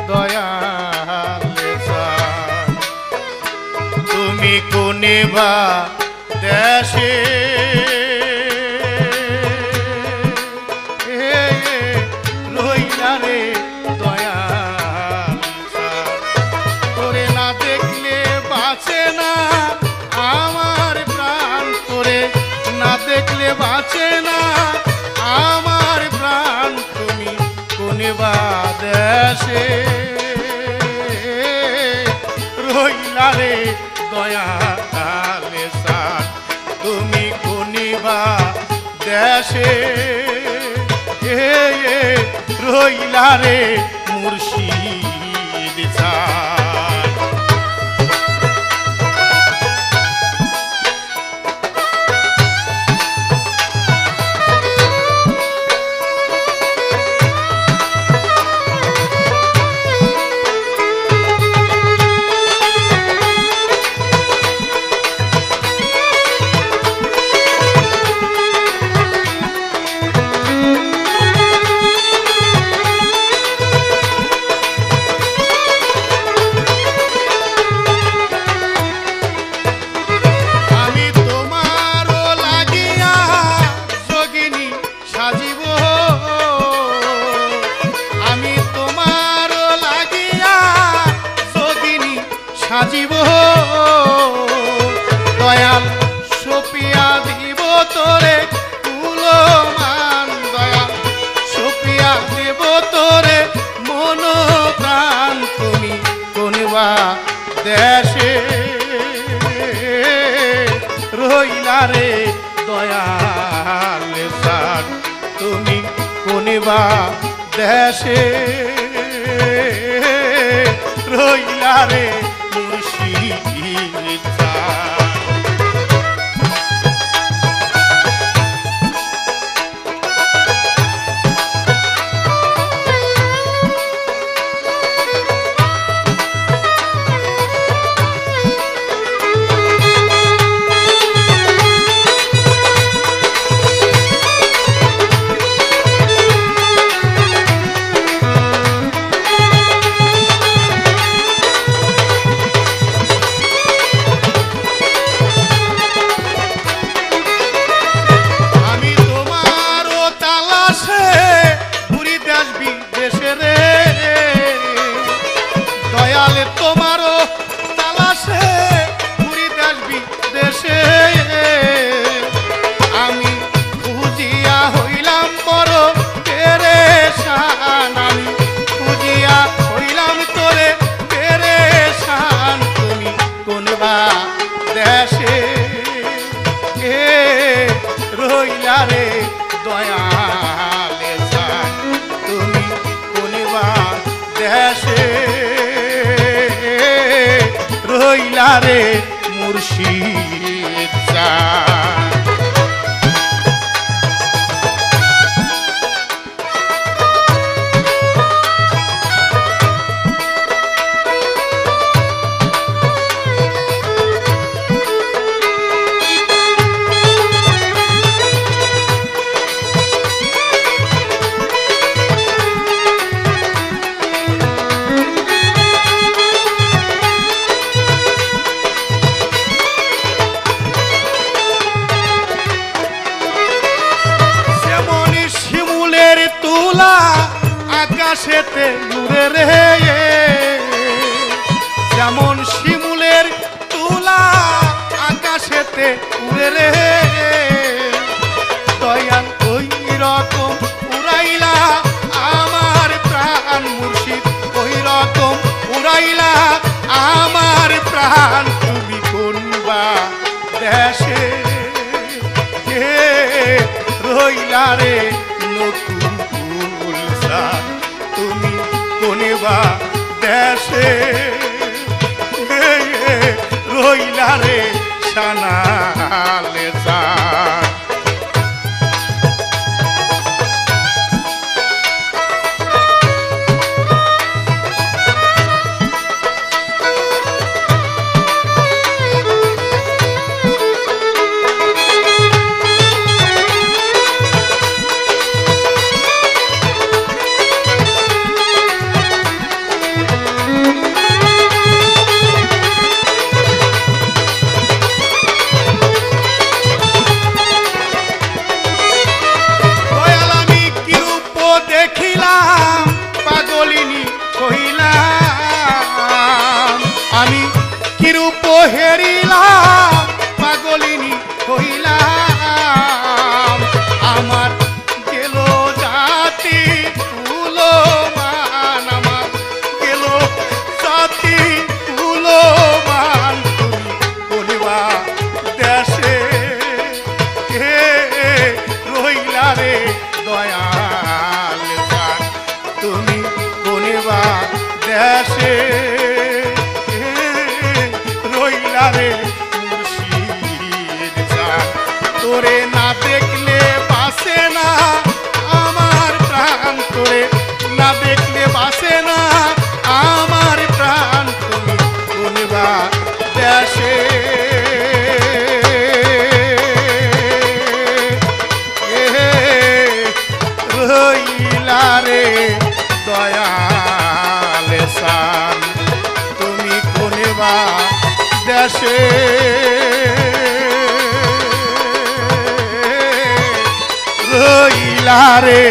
দয়ালে চান তুমি কোনে বা দেশে রইলা রে দয়াল তোরে না দেখলে বাঁচে না আমার প্রাণ তোরে না দেখলে বাঁচে না আমার প্রাণ তুমি কোনে বা দেশে রইলা রে দয়ালে চান তুমি কোনে বা দেশে রইলা রে মুর্শিদ চান সাজিব দয়াল সপিয়া দিব তোরে কুলমান দয়াল সপিয়া দেব তোরে মন প্রাণ তুমি কোনবা দেশে রইলা রে দয়ালে চান তুমি কোনবা দেশে রইলা রে মুর্শিদ চান দয়ালে তোমারও তালাশে ঘুরি দেশ বিদেশে আমি খুঁজিয়া হইলাম বড় পেরেশান আমি খুঁজিয়া হইলাম তোরে পেরেশান তুমি কোনবা দেশে রইলা রে দয়ালে চান তুমি কোনবা দেশে রইলা রে মুর্শিদ চান আকাশেতে উড়ে রে যেমন শিমুলের তুলা আকাশেতে উড়ে রে দয়াল ওই রকম উড়াইলা আমার প্রাণ মুর্শিদ ওই রকম উড়াইলা আমার প্রাণ তুমি কোনবা দেশে রইলা রে নতুন তুমি কোনবা দেশে রইলা রে সানালে চান হেরিলাম পাগলিনী হইলাম আমার গেল জাতি তুলো মান আমার গেল জাতি তুলো মান তুমি বলিবা দেশে হে রইলা রে দয়াল জান তুমি বলিবা দেশে রইলা রে মুর্শিদ জান তোরে না দেখলে বাসে না আমার প্রাণ তোরে না দেখলে বাসে না আমার প্রাণ তুমি বলিবা দেশে রইলা রে দয়াল সান তুমি কোনেবা দেশে রইলা রে